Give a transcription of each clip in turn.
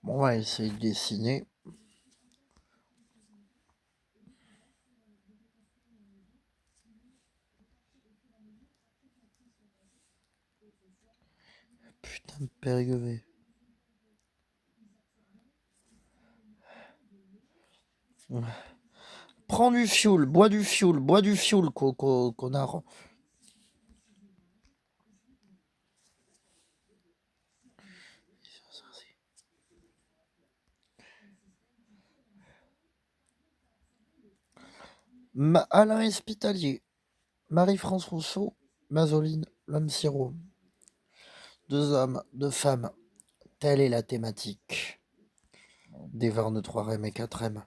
Bon, on va essayer de dessiner. Putain de Périgueux. Prends du fioul, bois du fioul, connard. Alain Espitalier, Marie-France Rousseau, Masoline, l'homme sirop. Deux hommes, deux femmes, telle est la thématique. Des Varnes 3 rem et 4 rem.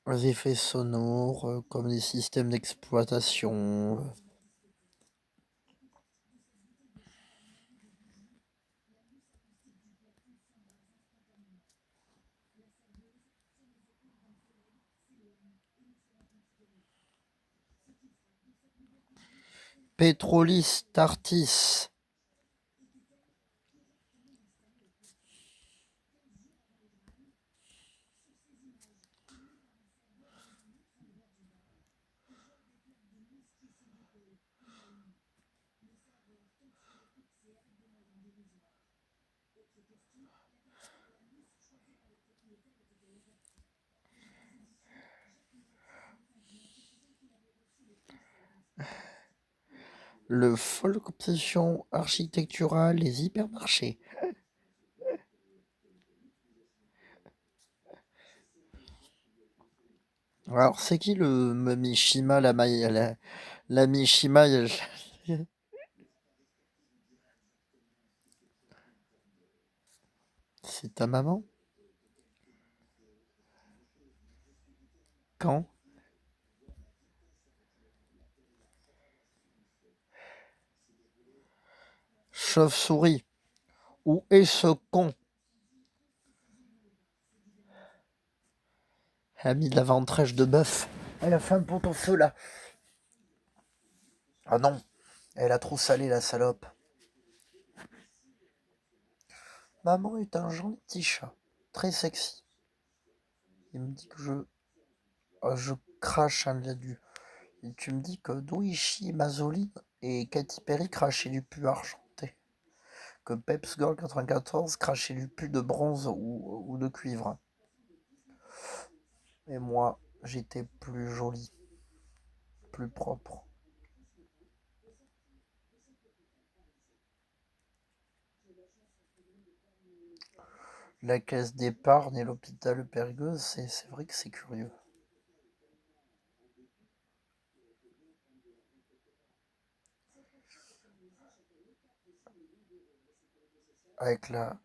Les effets sonores, comme les systèmes d'exploitation. Petrolis Tartis. Le folk obsession architecturale, les hypermarchés. Alors, c'est qui le Mishima, la Mishima C'est ta maman? Quand? Chauve-souris. Où est ce con? Elle a mis de la ventrèche de bœuf. Elle a fait un pot-au-feu là. Ah non, elle a trop salé la salope. Maman est un gentil chat, très sexy. Il me dit que je crache un liadu. Et tu me dis que Douichi, Mazoline et Katy Perry crachaient du pu argenté. Que Peps Girl 94 crachait du pu de bronze ou de cuivre. Et moi, j'étais plus jolie, plus propre. La caisse d'épargne et l'hôpital Périgueux, c'est vrai que c'est curieux. Avec la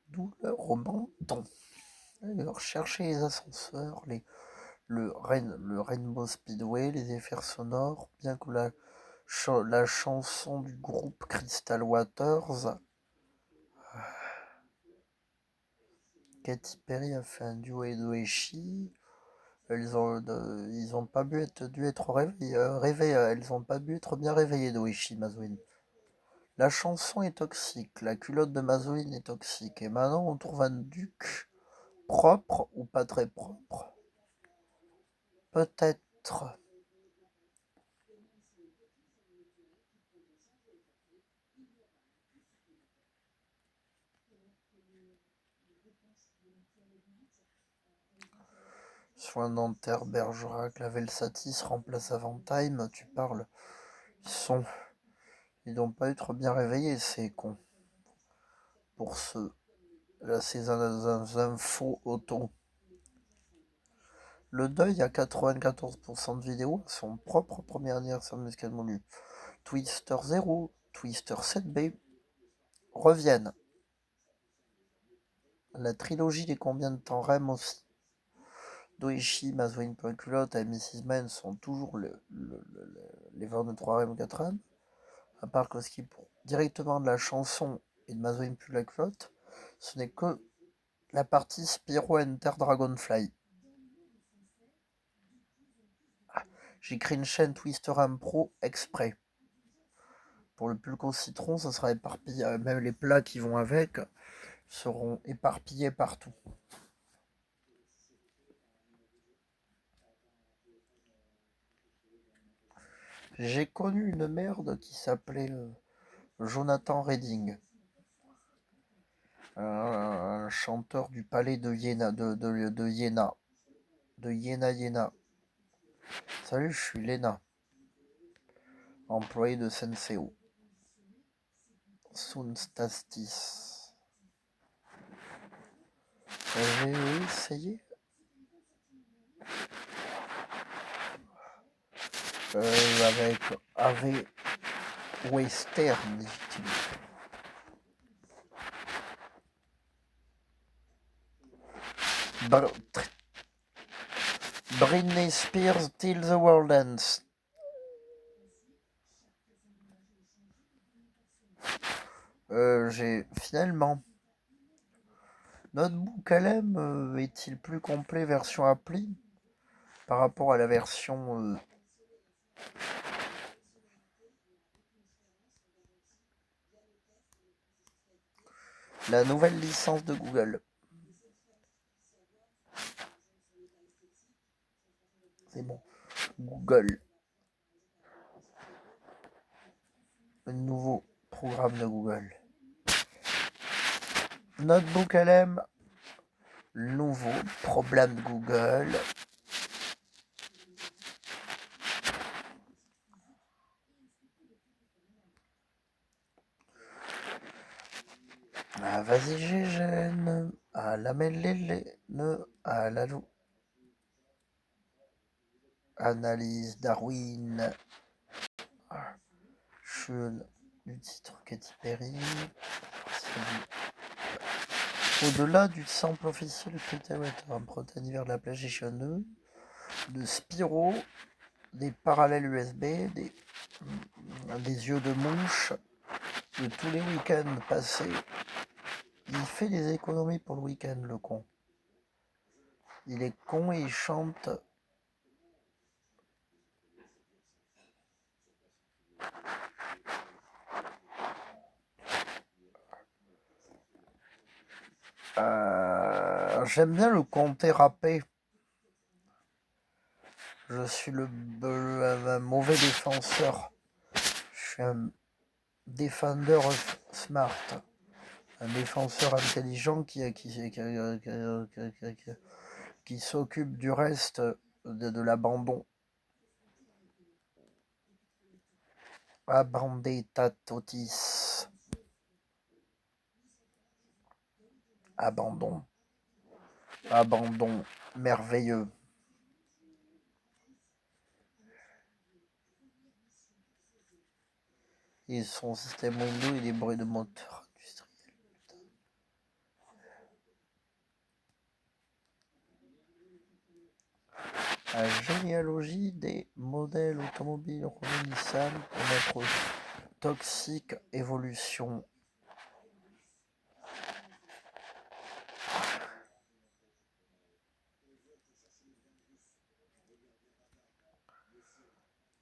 douleur au menton. Alors, chercher les ascenseurs, le Rainbow Speedway, les effets sonores, bien que la chanson du groupe Crystal Waters, Katy Perry a fait un duo avec Doeshi. Ils ont pas dû être réveillés, elles ont pas dû être bien réveillées Doeshi, Mazoine. La chanson est toxique, la culotte de Mazoine est toxique, et maintenant on trouve un duc propre ou pas très propre. Peut-être. Soins dentaires, Bergerac, la Velsatis remplace Avantime, tu parles. Ils n'ont pas être bien réveillés, ces cons. Pour ces infos auto. Le deuil a 94% de vidéos à son propre premier anniversaire musical Molu. Twister 0, Twister 7B reviennent. La trilogie des combien de temps Rem aussi. Doeshi, Mazoine Point Culotte et Mrs. Men sont toujours les 23 Rem ou 4 Rem. À part que ce qui pour directement de la chanson et de Mazoine Point la Culotte, ce n'est que la partie Spyro Enter Dragonfly. J'ai créé une chaîne Twister Am Pro exprès. Pour le pulque au citron, ça sera éparpillé. Même les plats qui vont avec seront éparpillés partout. J'ai connu une merde qui s'appelait Jonathan Redding, un chanteur du palais de Iéna, de Iéna, de Iéna. Salut, je suis Lena, employé de Senseo. Soonstastis. J'ai essayé. Avec AV Western, dit-il. Britney Spears Till the World Ends. J'ai finalement. Notebook LM est-il plus complet version appli par rapport à la version la nouvelle licence de Google. C'est bon. Google. Le nouveau programme de Google. Notebook LM. Nouveau problème de Google. Ah, vas-y, Gégène. À la mêlée, à la loup. Analyse Darwin. Chun du titre Katy Perry. Au-delà du sample officiel Cryptowriter, un proto univers de la PlayStation 2, de Spyro, des parallèles USB, des yeux de mouche, de tous les week-ends passés. Il fait des économies pour le week-end, le con. Il est con et il chante. J'aime bien le comté râpé. Je suis un mauvais défenseur. Je suis un defender smart. Un défenseur intelligent qui s'occupe du reste de l'abandon. Abandeta totis. Abandon. Abandon merveilleux. Et son système Windows et des bruits de moteur industriel. La généalogie des modèles automobiles Renault Nissan pour notre toxique évolution.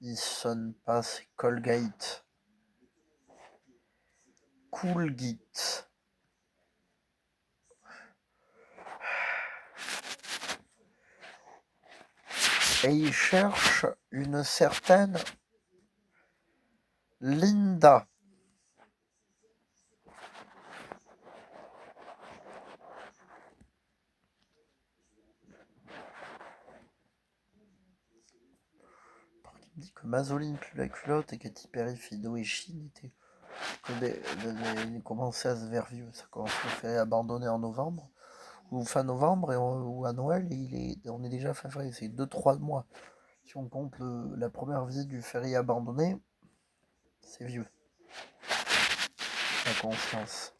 Il sonne pas, c'est Colgate. Coolgate. Et il cherche une certaine Linda. Il me dit que Mazoline pue la culotte et Katy Perry, Fido et Chine étaient il commençait à se faire vieux. Ça commence à se faire abandonner en novembre ou fin novembre ou à Noël et on est déjà fin février. C'est 2-3 mois. Si on compte la première visite du ferry abandonné, c'est vieux. La conscience.